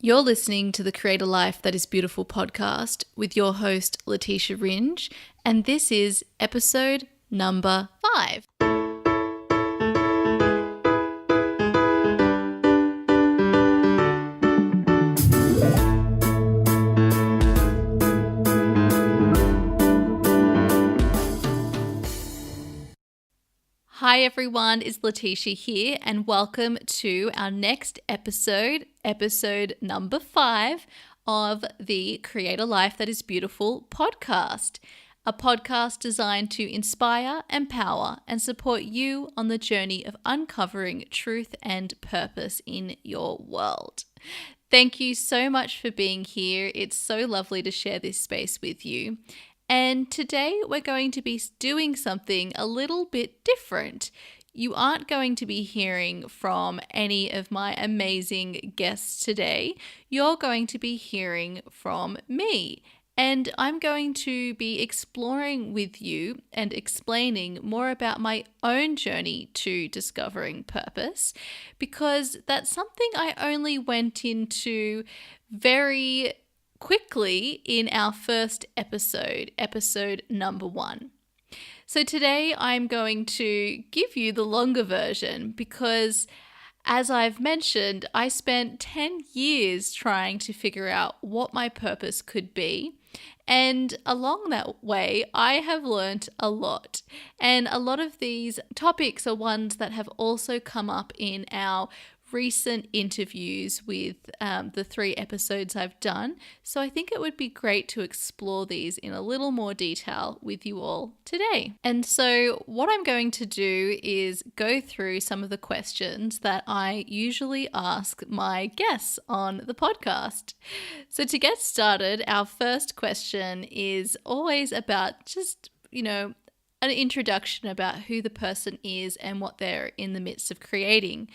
You're listening to the Create a Life That Is Beautiful podcast with your host, Leticia Ringe, and this is episode number 5. Hi everyone, it's Leticia here and welcome to our next episode number 5 of the Create a Life That Is Beautiful podcast, a podcast designed to inspire, empower, and support you on the journey of uncovering truth and purpose in your world. Thank you so much for being here. It's so lovely to share this space with you. And today we're going to be doing something a little bit different. You aren't going to be hearing from any of my amazing guests today. You're going to be hearing from me. And I'm going to be exploring with you and explaining more about my own journey to discovering purpose, because that's something I only went into very quickly in our first episode number 1. So today I'm going to give you the longer version because, as I've mentioned, I spent 10 years trying to figure out what my purpose could be. And along that way, I have learnt a lot. And a lot of these topics are ones that have also come up in our recent interviews with the 3 episodes I've done. So I think it would be great to explore these in a little more detail with you all today. And so what I'm going to do is go through some of the questions that I usually ask my guests on the podcast. So to get started, our first question is always about just, an introduction about who the person is and what they're in the midst of creating.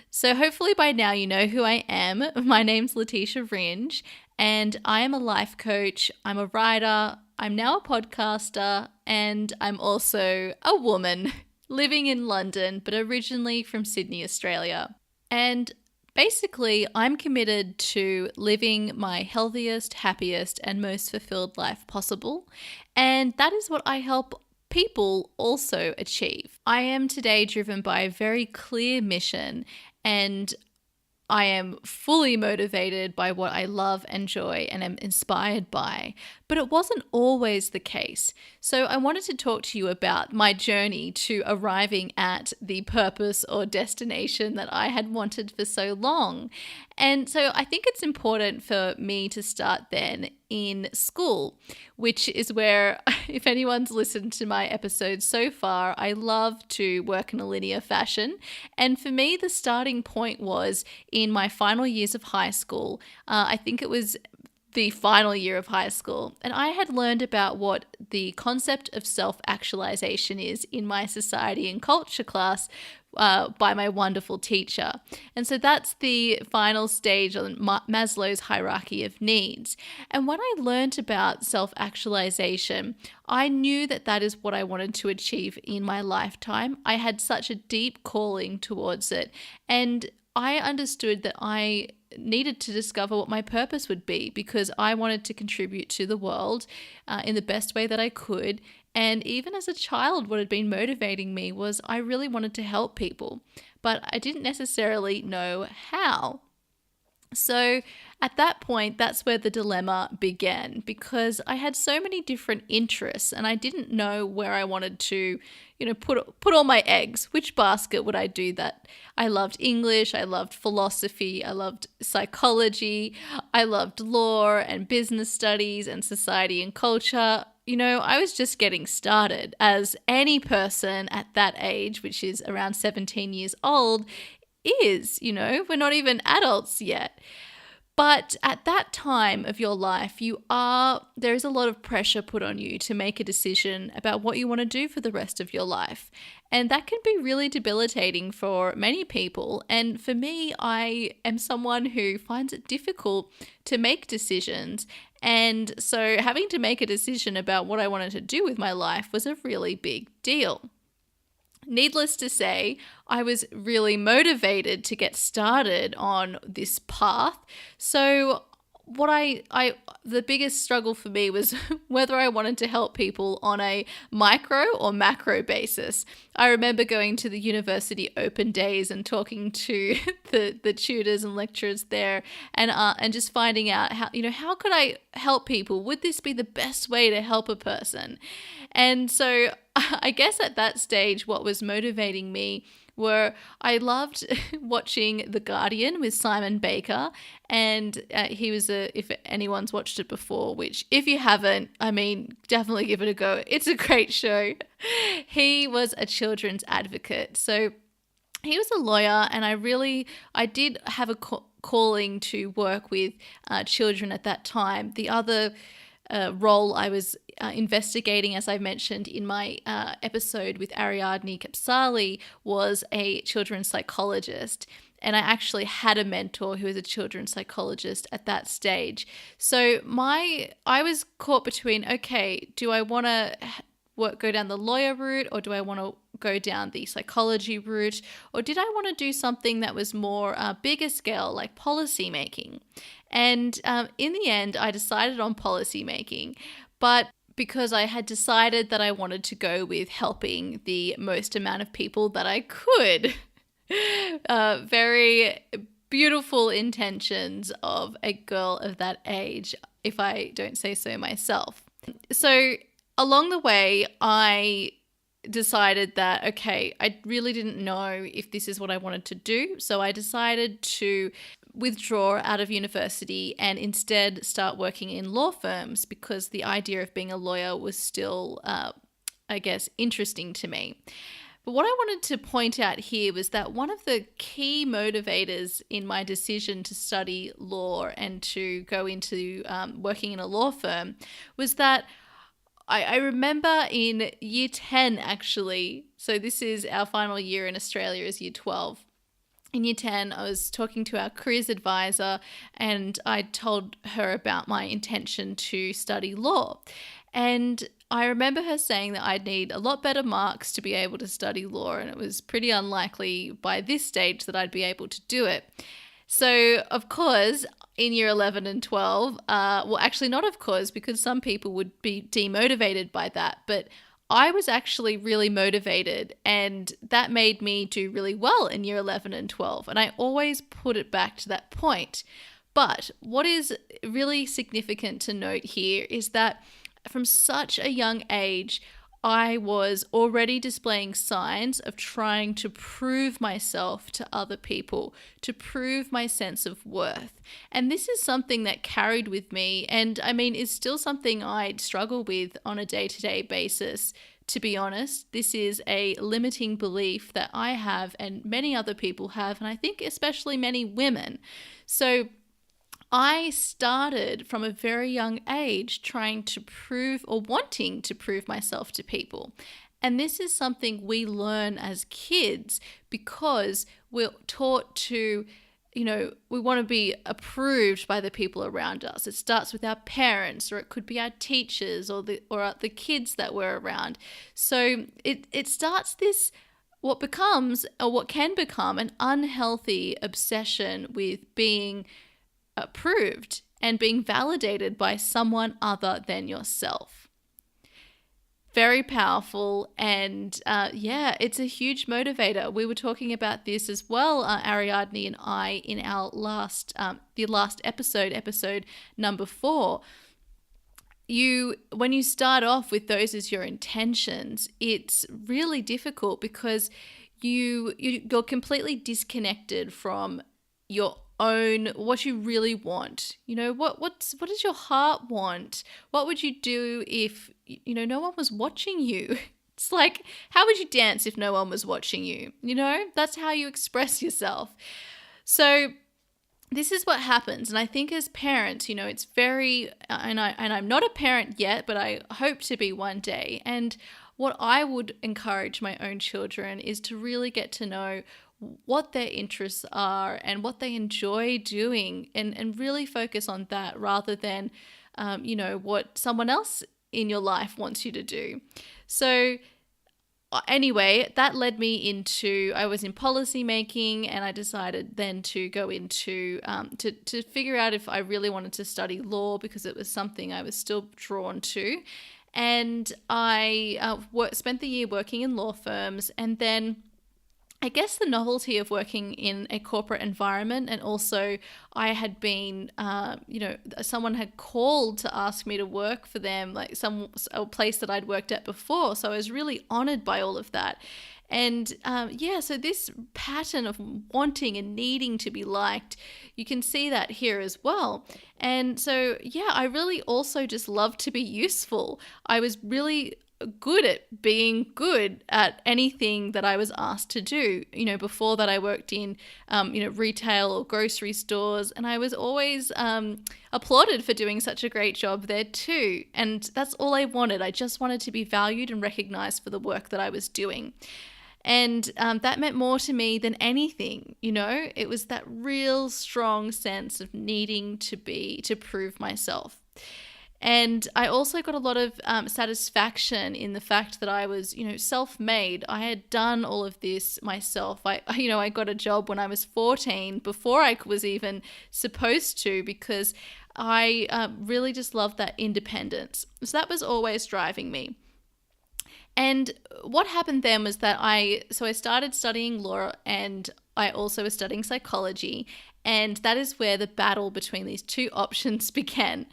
So hopefully by now you know who I am. My name's Leticia Ringe and I am a life coach, I'm a writer, I'm now a podcaster, and I'm also a woman living in London but originally from Sydney, Australia. And basically I'm committed to living my healthiest, happiest and most fulfilled life possible, and that is what I help people also achieve. I am today driven by a very clear mission, and I am fully motivated by what I love, enjoy, and am inspired by. But it wasn't always the case. So I wanted to talk to you about my journey to arriving at the purpose or destination that I had wanted for so long. And so I think it's important for me to start then in school, which is where, if anyone's listened to my episodes so far, I love to work in a linear fashion. And for me, the starting point was in my final years of high school. I think it was the final year of high school, and I had learned about what the concept of self-actualisation is in my society and culture class by my wonderful teacher. And so that's the final stage on Maslow's hierarchy of needs. And when I learned about self-actualisation, I knew that that is what I wanted to achieve in my lifetime. I had such a deep calling towards it, and I understood that I needed to discover what my purpose would be because I wanted to contribute to the world in the best way that I could. And even as a child, what had been motivating me was I really wanted to help people, but I didn't necessarily know how. So at that point, that's where the dilemma began, because I had so many different interests and I didn't know where I wanted to, put all my eggs. Which basket would I do that? I loved English, I loved philosophy, I loved psychology, I loved law and business studies and society and culture. I was just getting started, as any person at that age, which is around 17 years old, is, we're not even adults yet. But at that time of your life, there is a lot of pressure put on you to make a decision about what you want to do for the rest of your life. And that can be really debilitating for many people. And for me, I am someone who finds it difficult to make decisions. And so having to make a decision about what I wanted to do with my life was a really big deal. Needless to say, I was really motivated to get started on this path. So what the biggest struggle for me was whether I wanted to help people on a micro or macro basis. I remember going to the university open days and talking to the tutors and lecturers there, and just finding out how could I help people? Would this be the best way to help a person? And so I guess at that stage, what was motivating me were I loved watching The Guardian with Simon Baker, and he was if anyone's watched it before, which if you haven't, I mean, definitely give it a go. It's a great show. He was a children's advocate. So he was a lawyer, and I did have a calling to work with children at that time. The other role I was investigating, as I mentioned in my episode with Ariadne Kapsali, was a children's psychologist. And I actually had a mentor who was a children's psychologist at that stage. So I was caught between, okay, do I want to go down the lawyer route, or do I want to go down the psychology route, or did I want to do something that was more bigger scale, like policy making? And in the end, I decided on policy making, but because I had decided that I wanted to go with helping the most amount of people that I could. Very beautiful intentions of a girl of that age, if I don't say so myself. So along the way, I decided that, okay, I really didn't know if this is what I wanted to do. So I decided to withdraw out of university and instead start working in law firms, because the idea of being a lawyer was still, I guess, interesting to me. But what I wanted to point out here was that one of the key motivators in my decision to study law and to go into working in a law firm was that I remember in year 10, actually, so this is our final year in Australia, is year 12. In year 10, I was talking to our careers advisor, and I told her about my intention to study law. And I remember her saying that I'd need a lot better marks to be able to study law, and it was pretty unlikely by this stage that I'd be able to do it. So, of course, in year 11 and 12, well, actually not of course, because some people would be demotivated by that, but I was actually really motivated, and that made me do really well in year 11 and 12. And I always put it back to that point. But what is really significant to note here is that from such a young age, I was already displaying signs of trying to prove myself to other people, to prove my sense of worth. And this is something that carried with me, and I mean, is still something I struggle with on a day-to-day basis. To be honest, this is a limiting belief that I have and many other people have, and I think especially many women. So I started from a very young age trying to prove, or wanting to prove, myself to people. And this is something we learn as kids because we're taught to, we want to be approved by the people around us. It starts with our parents, or it could be our teachers, or the kids that we're around. So it starts this, what becomes, or what can become, an unhealthy obsession with being approved and being validated by someone other than yourself. Very powerful, and it's a huge motivator. We were talking about this as well, Ariadne and I, in our last episode number 4. When you start off with those as your intentions, it's really difficult because you're completely disconnected from your own, what you really want. What does your heart want? What would you do if no one was watching you? It's like, how would you dance if no one was watching you? That's how you express yourself. So this is what happens. And I think as parents, it's very, and I'm not a parent yet, but I hope to be one day. And what I would encourage my own children is to really get to know what their interests are and what they enjoy doing, and really focus on that rather than, what someone else in your life wants you to do. So anyway, that led me into, I was in policy making, and I decided then to go into, to figure out if I really wanted to study law, because it was something I was still drawn to. And I spent the year working in law firms, and then I guess the novelty of working in a corporate environment, and also I had been, someone had called to ask me to work for them, like a place that I'd worked at before. So I was really honored by all of that. And so this pattern of wanting and needing to be liked, you can see that here as well. And so, I really also just love to be useful. I was really good at being good at anything that I was asked to do. Before that I worked in, retail or grocery stores, and I was always applauded for doing such a great job there too. And that's all I wanted. I just wanted to be valued and recognized for the work that I was doing. And that meant more to me than anything, It was that real strong sense of needing to prove myself. And I also got a lot of satisfaction in the fact that I was, self-made. I had done all of this myself. I got a job when I was 14 before I was even supposed to, because I really just loved that independence. So that was always driving me. And what happened then was that I started studying law, and I also was studying psychology. And that is where the battle between these two options began.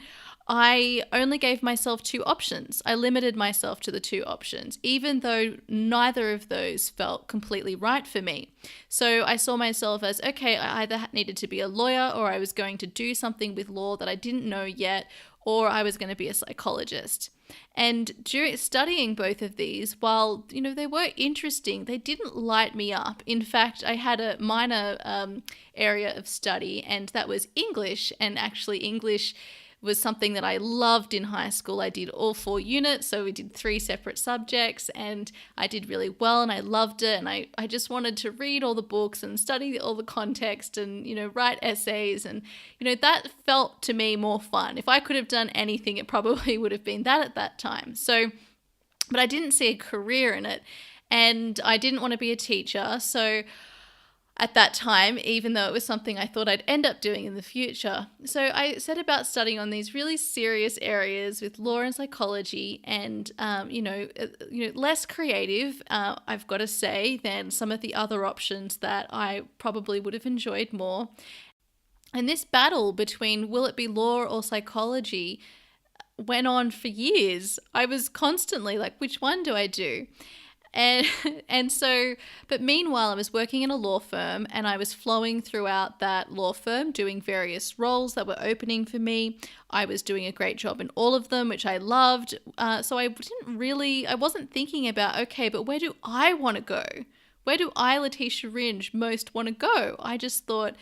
I only gave myself two options. I limited myself to the two options, even though neither of those felt completely right for me. So I saw myself as, okay, I either needed to be a lawyer, or I was going to do something with law that I didn't know yet, or I was going to be a psychologist. And during studying both of these, while, they were interesting, they didn't light me up. In fact, I had a minor area of study, and that was English. And actually English was something that I loved in high school. I did all 4 units, so we did 3 separate subjects, and I did really well, and I loved it. And I just wanted to read all the books and study all the context and, write essays. And, that felt to me more fun. If I could have done anything, it probably would have been that at that time. So, but I didn't see a career in it, and I didn't want to be a teacher. So at that time, even though it was something I thought I'd end up doing in the future. So I set about studying on these really serious areas with law and psychology, and, less creative, I've got to say, than some of the other options that I probably would have enjoyed more. And this battle between will it be law or psychology went on for years. I was constantly like, which one do I do? But meanwhile, I was working in a law firm, and I was flowing throughout that law firm, doing various roles that were opening for me. I was doing a great job in all of them, which I loved. So I wasn't thinking about, okay, but where do I want to go? Where do I, Leticia Ringe, most want to go? I just thought,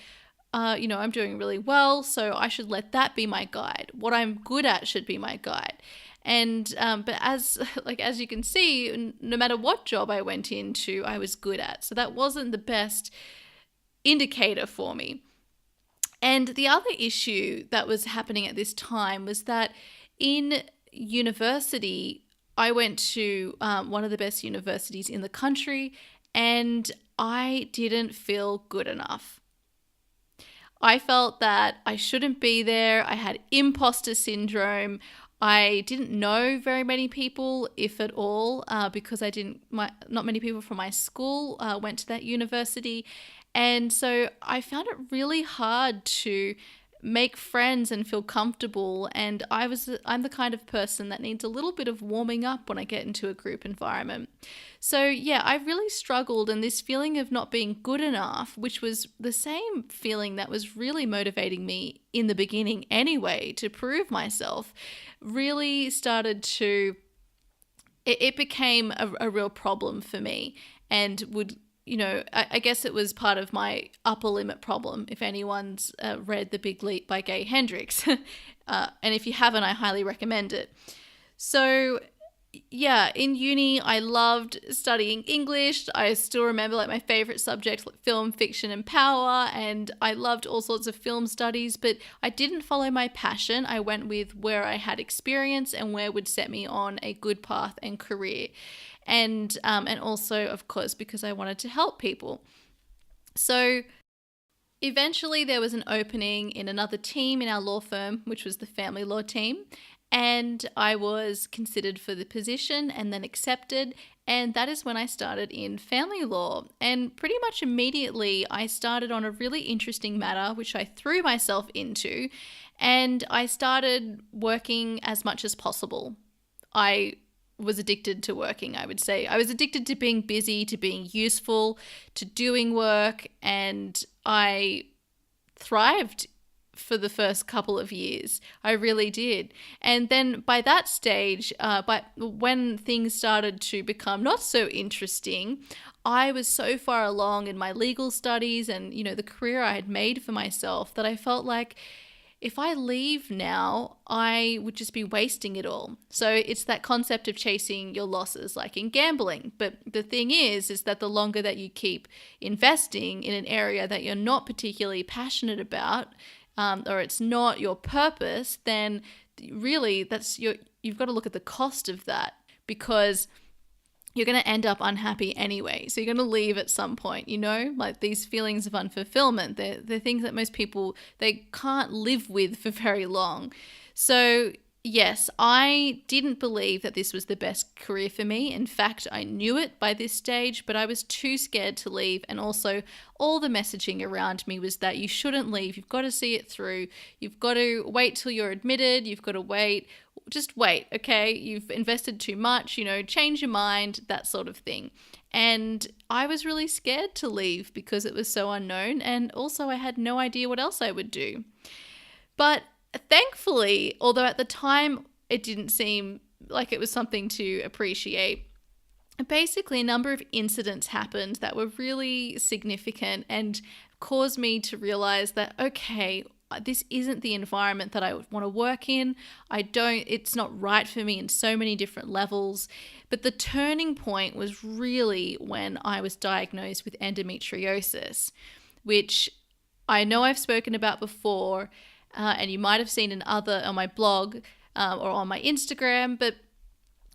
I'm doing really well, so I should let that be my guide. What I'm good at should be my guide. And but as you can see, no matter what job I went into, I was good at. So that wasn't the best indicator for me. And the other issue that was happening at this time was that in university, I went to one of the best universities in the country, and I didn't feel good enough. I felt that I shouldn't be there. I had imposter syndrome. I didn't know very many people, if at all, because not many people from my school went to that university. And so I found it really hard to make friends and feel comfortable. And I'm the kind of person that needs a little bit of warming up when I get into a group environment. So I really struggled, and this feeling of not being good enough, which was the same feeling that was really motivating me in the beginning anyway, to prove myself, really started to, it became a real problem for me, and would, I guess it was part of my upper limit problem. If anyone's read The Big Leap by Gay Hendricks, and if you haven't, I highly recommend it. So in uni, I loved studying English. I still remember my favorite subjects, like film, fiction, and power. And I loved all sorts of film studies, but I didn't follow my passion. I went with where I had experience and where would set me on a good path and career. and also, of course, because I wanted to help people. So eventually there was an opening in another team in our law firm, which was the family law team, and I was considered for the position and then accepted. And that is when I started in family law. And pretty much immediately, I started on a really interesting matter, which I threw myself into. And I started working as much as possible. I was addicted to working, I would say. I was addicted to being busy, to being useful, to doing work. And I thrived for the first couple of years. I really did. And then by that stage, when things started to become not so interesting, I was so far along in my legal studies and, the career I had made for myself that I felt like if I leave now, I would just be wasting it all. So it's that concept of chasing your losses, like in gambling. But the thing is that the longer that you keep investing in an area that you're not particularly passionate about, or it's not your purpose, then really you've got to look at the cost of that, because you're going to end up unhappy anyway. So you're going to leave at some point, like these feelings of unfulfillment. They're things that most people, they can't live with for very long. So yes, I didn't believe that this was the best career for me. In fact, I knew it by this stage, but I was too scared to leave. And also all the messaging around me was that you shouldn't leave. You've got to see it through. You've got to wait till you're admitted. You've got to wait. Just wait, okay? You've invested too much, change your mind, that sort of thing. And I was really scared to leave because it was so unknown. And also I had no idea what else I would do. But thankfully, although at the time it didn't seem like it was something to appreciate, basically a number of incidents happened that were really significant and caused me to realize that, okay, this isn't the environment that I want to work in. It's not right for me in so many different levels. But the turning point was really when I was diagnosed with endometriosis, which I know I've spoken about before, and you might have seen on my blog or on my Instagram, but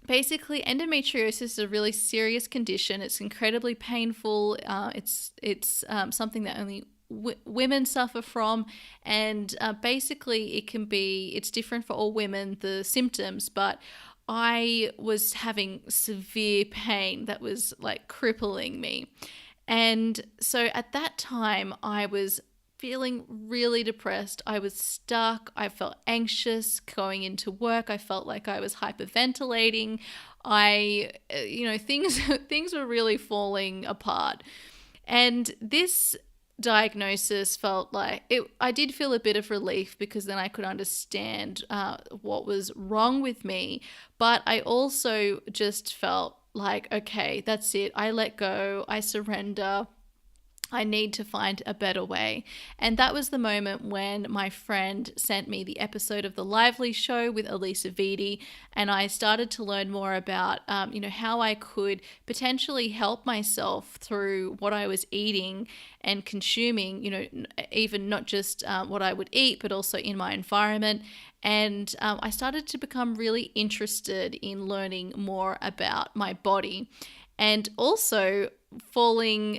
basically endometriosis is a really serious condition. It's incredibly painful. It's something that only women suffer from, and basically it's different for all women, the symptoms, but I was having severe pain that was like crippling me. And so at that time I was feeling really depressed. I was stuck. I felt anxious going into work. I felt like I was hyperventilating. Things were really falling apart. And this diagnosis felt like I did feel a bit of relief, because then I could understand what was wrong with me. But I also just felt like, okay, that's it. I let go. I surrender. I need to find a better way. And that was the moment when my friend sent me the episode of The Lively Show with Elisa Vitti, and I started to learn more about, how I could potentially help myself through what I was eating and consuming, even not just what I would eat, but also in my environment. And I started to become really interested in learning more about my body, and also following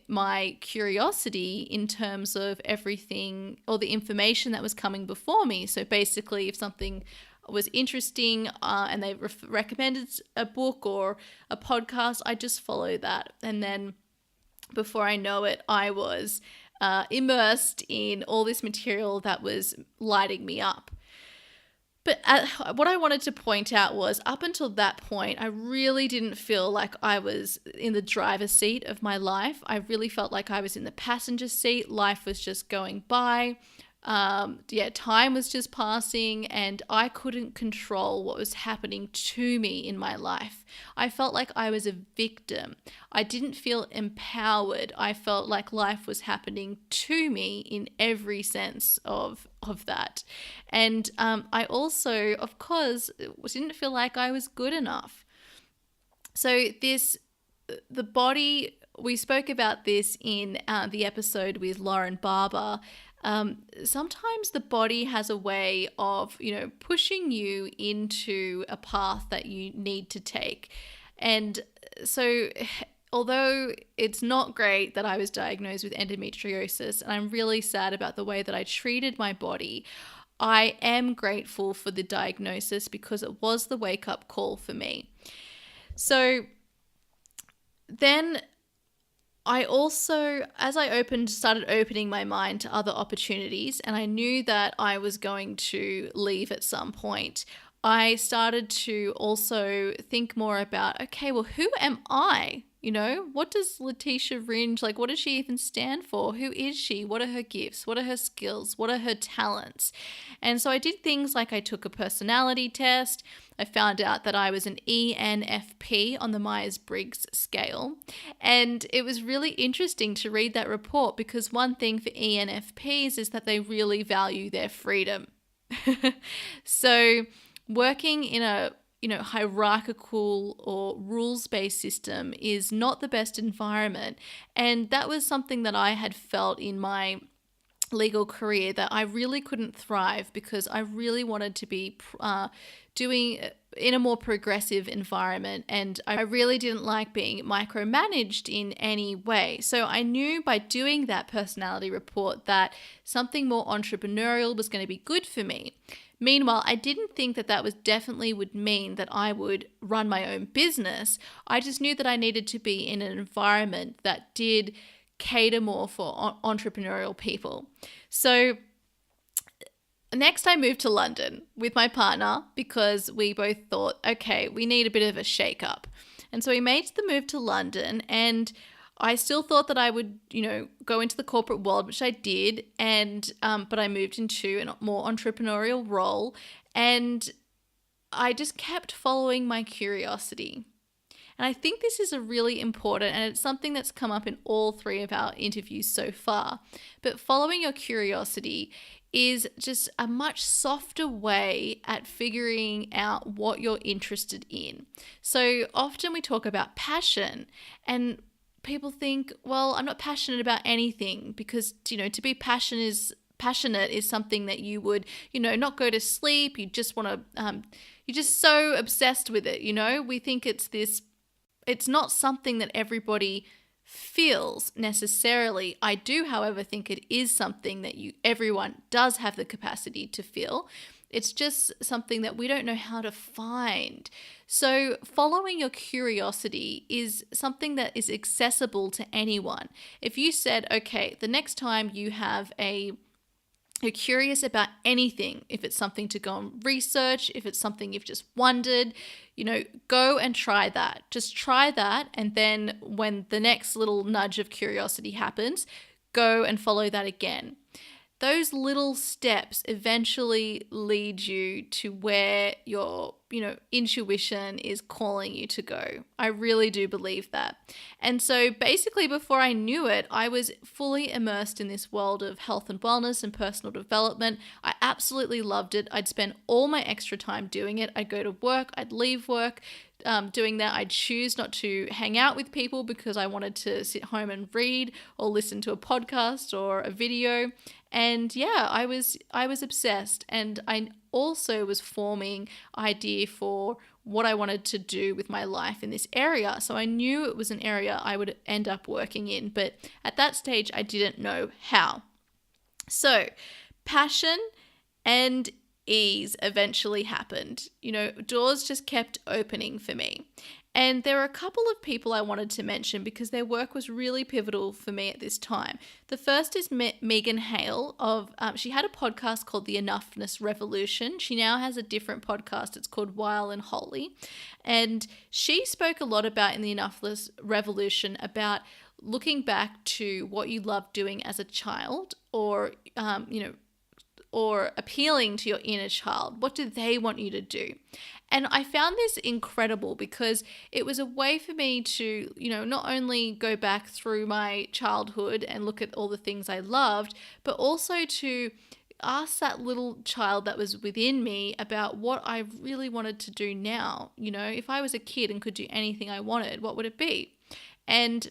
my curiosity in terms of everything or the information that was coming before me. So basically, if something was interesting and they recommended a book or a podcast, I just follow that. And then before I know it, I was immersed in all this material that was lighting me up. But what I wanted to point out was, up until that point, I really didn't feel like I was in the driver's seat of my life. I really felt like I was in the passenger seat. Life was just going by. Time was just passing, and I couldn't control what was happening to me in my life. I felt like I was a victim. I didn't feel empowered. I felt like life was happening to me in every sense of that. And I also, of course, didn't feel like I was good enough. So the body, we spoke about this in the episode with Lauren Barber, sometimes the body has a way of, pushing you into a path that you need to take. And so although it's not great that I was diagnosed with endometriosis, and I'm really sad about the way that I treated my body, I am grateful for the diagnosis because it was the wake-up call for me. So then I also, as I started opening my mind to other opportunities, and I knew that I was going to leave at some point, I started to also think more about, okay, well, who am I? What does Leticia Ringe, what does she even stand for? Who is she? What are her gifts? What are her skills? What are her talents? And so I did things like I took a personality test. I found out that I was an ENFP on the Myers-Briggs scale. And it was really interesting to read that report because one thing for ENFPs is that they really value their freedom. So working in a hierarchical or rules-based system is not the best environment. And that was something that I had felt in my legal career, that I really couldn't thrive because I really wanted to be doing in a more progressive environment, and I really didn't like being micromanaged in any way. So I knew by doing that personality report that something more entrepreneurial was going to be good for me. Meanwhile, I didn't think that was definitely would mean that I would run my own business. I just knew that I needed to be in an environment that did cater more for entrepreneurial people. So next I moved to London with my partner because we both thought, okay, we need a bit of a shake-up. And so we made the move to London, and I still thought that I would, go into the corporate world, which I did, and but I moved into a more entrepreneurial role, and I just kept following my curiosity. And I think this is a really important, and it's something that's come up in all three of our interviews so far. But following your curiosity is just a much softer way at figuring out what you're interested in. So often we talk about passion, and people think, well, I'm not passionate about anything because, to be passionate is something that you would, not go to sleep. You just want to, you're just so obsessed with it. We think it's not something that everybody feels necessarily. I do, however, think it is something that everyone does have the capacity to feel. It's just something that we don't know how to find. So following your curiosity is something that is accessible to anyone. If you said, okay, the next time you're curious about anything, if it's something to go and research, if it's something you've just wondered, go and try that. Just try that. And then when the next little nudge of curiosity happens, go and follow that again. Those little steps eventually lead you to where your, intuition is calling you to go. I really do believe that. And so basically before I knew it, I was fully immersed in this world of health and wellness and personal development. I absolutely loved it. I'd spend all my extra time doing it. I'd go to work, I'd leave work, doing that. I'd choose not to hang out with people because I wanted to sit home and read or listen to a podcast or a video. And yeah, I was obsessed, and I also was forming idea for what I wanted to do with my life in this area. So I knew it was an area I would end up working in, but at that stage I didn't know how. So passion and ease eventually happened. Doors just kept opening for me. And there were a couple of people I wanted to mention because their work was really pivotal for me at this time. The first is Megan Hale. She had a podcast called The Enoughness Revolution. She now has a different podcast. It's called Wild and Holy. And she spoke a lot about in The Enoughness Revolution about looking back to what you loved doing as a child, or appealing to your inner child. What do they want you to do? And I found this incredible because it was a way for me to, not only go back through my childhood and look at all the things I loved, but also to ask that little child that was within me about what I really wanted to do now. If I was a kid and could do anything I wanted, what would it be? And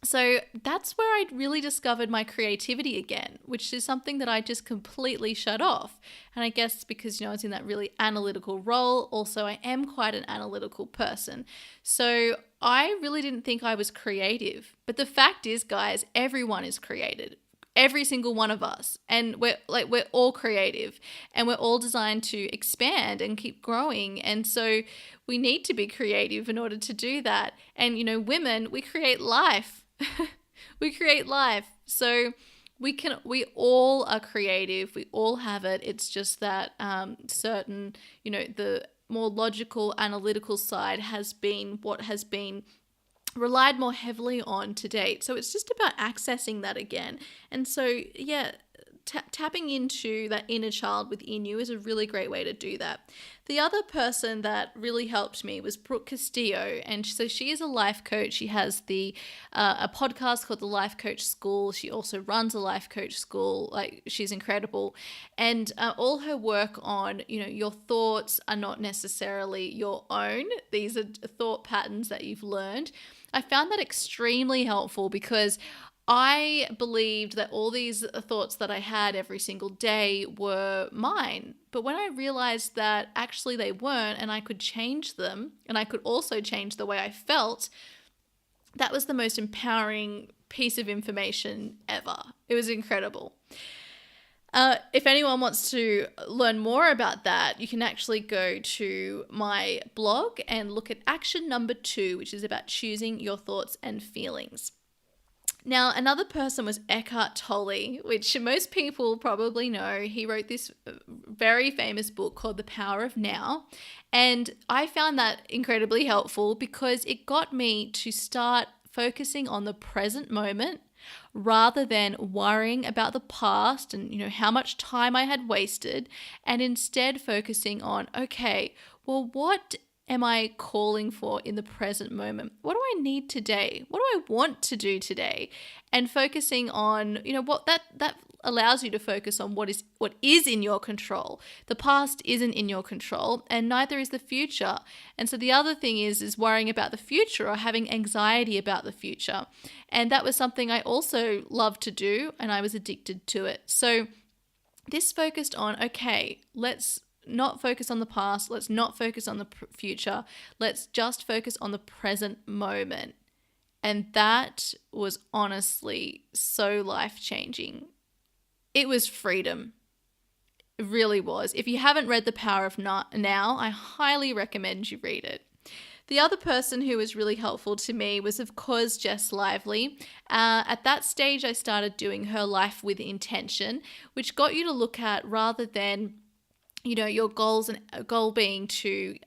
So that's where I really discovered my creativity again, which is something that I just completely shut off. And I guess because, I was in that really analytical role, also I am quite an analytical person. So I really didn't think I was creative. But the fact is, guys, everyone is creative. Every single one of us. And we're all creative, and we're all designed to expand and keep growing. And so we need to be creative in order to do that. And, women, we create life. We create life. So we all are creative. We all have it. It's just that certain, the more logical, analytical side has been what has been relied more heavily on to date. So it's just about accessing that again. And so, yeah, tapping into that inner child within you is a really great way to do that. The other person that really helped me was Brooke Castillo, and so she is a life coach. She has a podcast called the Life Coach School. She also runs a life coach school. She's incredible, and all her work on your thoughts are not necessarily your own. These are thought patterns that you've learned. I found that extremely helpful because I believed that all these thoughts that I had every single day were mine. But when I realized that actually they weren't, and I could change them, and I could also change the way I felt, that was the most empowering piece of information ever. It was incredible. If anyone wants to learn more about that, you can actually go to my blog and look at action number 2, which is about choosing your thoughts and feelings. Now, another person was Eckhart Tolle, which most people probably know. He wrote this very famous book called The Power of Now. And I found that incredibly helpful because it got me to start focusing on the present moment rather than worrying about the past and, how much time I had wasted, and instead focusing on, okay, well, what am I calling for in the present moment? What do I need today? What do I want to do today? And focusing on, what that allows you to focus on what is in your control. The past isn't in your control, and neither is the future. And so the other thing is worrying about the future or having anxiety about the future. And that was something I also loved to do, and I was addicted to it. So this focused on, okay, let's not focus on the past. Let's not focus on the future. Let's just focus on the present moment. And that was honestly so life-changing. It was freedom. It really was. If you haven't read The Power of Now, I highly recommend you read it. The other person who was really helpful to me was, of course, Jess Lively. At that stage, I started doing her Life with Intention, which got you to look at, rather than your goals, and a goal being to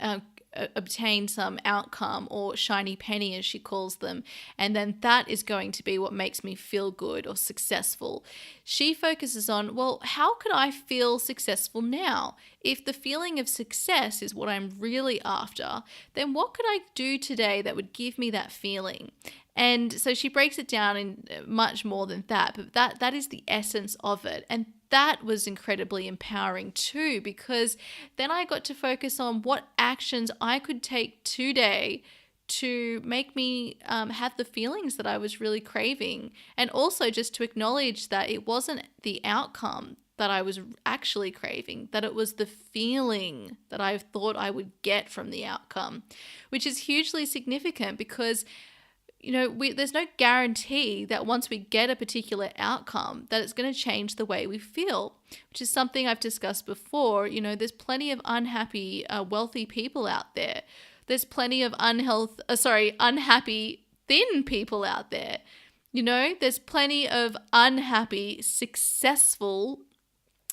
obtain some outcome or shiny penny, as she calls them, and then that is going to be what makes me feel good or successful. She focuses on, well, how could I feel successful now? If the feeling of success is what I'm really after, then what could I do today that would give me that feeling? And so she breaks it down in much more than that, but that is the essence of it. And that was incredibly empowering too, because then I got to focus on what actions I could take today to make me have the feelings that I was really craving. And also just to acknowledge that it wasn't the outcome that I was actually craving, that it was the feeling that I thought I would get from the outcome, which is hugely significant because there's no guarantee that once we get a particular outcome that it's going to change the way we feel, which is something I've discussed before. There's plenty of unhappy, wealthy people out there. There's plenty of unhappy, thin people out there. There's plenty of unhappy, successful,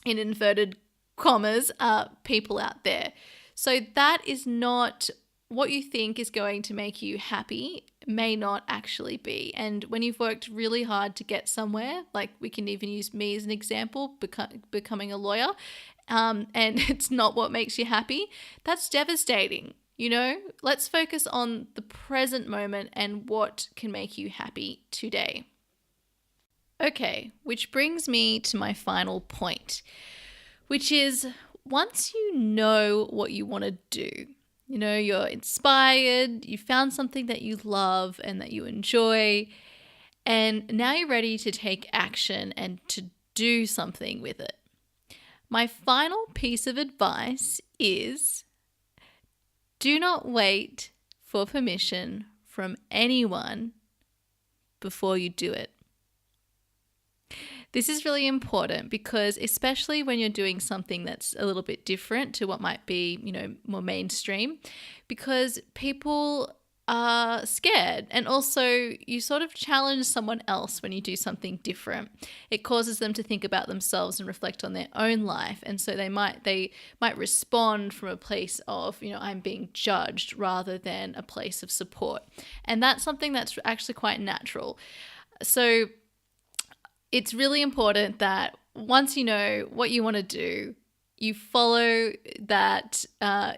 in inverted commas, people out there. So that is not what you think is going to make you happy, may not actually be. And when you've worked really hard to get somewhere, like we can even use me as an example, becoming a lawyer, and it's not what makes you happy, that's devastating. Let's focus on the present moment and what can make you happy today. Okay, which brings me to my final point, which is once you know what you want to do, you're inspired, you found something that you love and that you enjoy, And now you're ready to take action and to do something with it. My final piece of advice is do not wait for permission from anyone before you do it. This is really important because especially when you're doing something that's a little bit different to what might be, more mainstream, because people are scared, and also you sort of challenge someone else when you do something different. It causes them to think about themselves and reflect on their own life, and so they might respond from a place of, I'm being judged, rather than a place of support. And that's something that's actually quite natural. So it's really important that once you know what you want to do, you follow that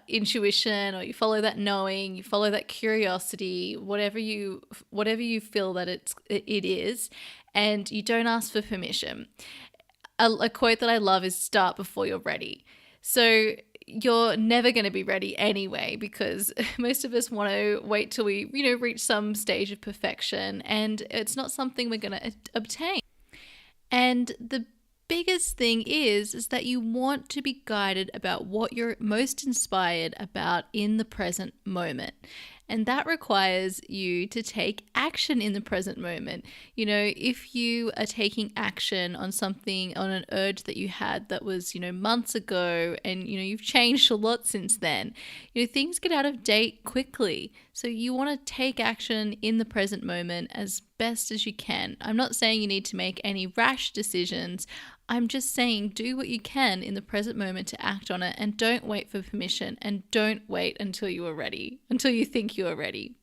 intuition, or you follow that knowing, you follow that curiosity, whatever you feel that it is, and you don't ask for permission. A quote that I love is start before you're ready. So you're never going to be ready anyway, because most of us want to wait till we, reach some stage of perfection, and it's not something we're going to obtain. And the biggest thing is that you want to be guided about what you're most inspired about in the present moment. And that requires you to take action in the present moment. If you are taking action on something, on an urge that you had that was, months ago, and, you've changed a lot since then, things get out of date quickly. So you want to take action in the present moment as best as you can. I'm not saying you need to make any rash decisions. I'm just saying do what you can in the present moment to act on it, and don't wait for permission, and don't wait until you are ready, until you think you are ready.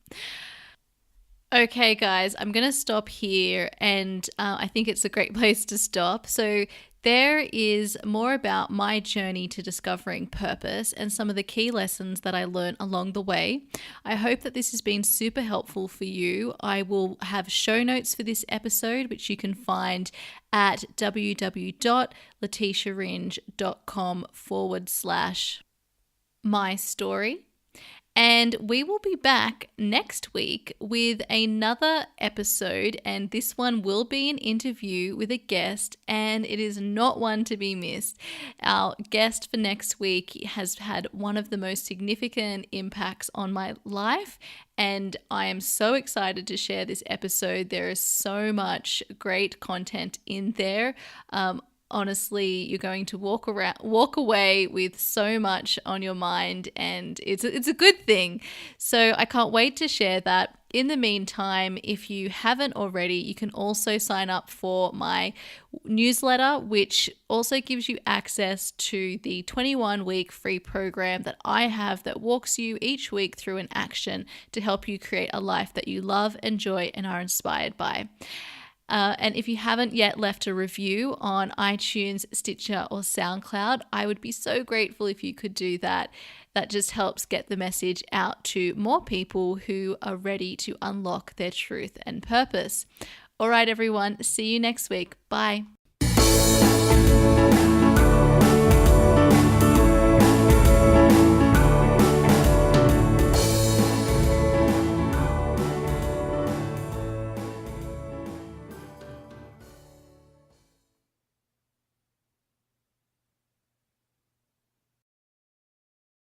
Okay, guys, I'm going to stop here, and I think it's a great place to stop. So there is more about my journey to discovering purpose and some of the key lessons that I learned along the way. I hope that this has been super helpful for you. I will have show notes for this episode, which you can find at www.leticiaringe.com/my story. And we will be back next week with another episode, and this one will be an interview with a guest, and it is not one to be missed. Our guest for next week has had one of the most significant impacts on my life, and I am so excited to share this episode. There is so much great content in there. Honestly, you're going to walk away with so much on your mind, and it's a good thing. So I can't wait to share that. In the meantime, if you haven't already, you can also sign up for my newsletter, which also gives you access to the 21-week free program that I have that walks you each week through an action to help you create a life that you love, enjoy, and are inspired by. And if you haven't yet left a review on iTunes, Stitcher, or SoundCloud, I would be so grateful if you could do that. That just helps get the message out to more people who are ready to unlock their truth and purpose. All right, everyone. See you next week. Bye.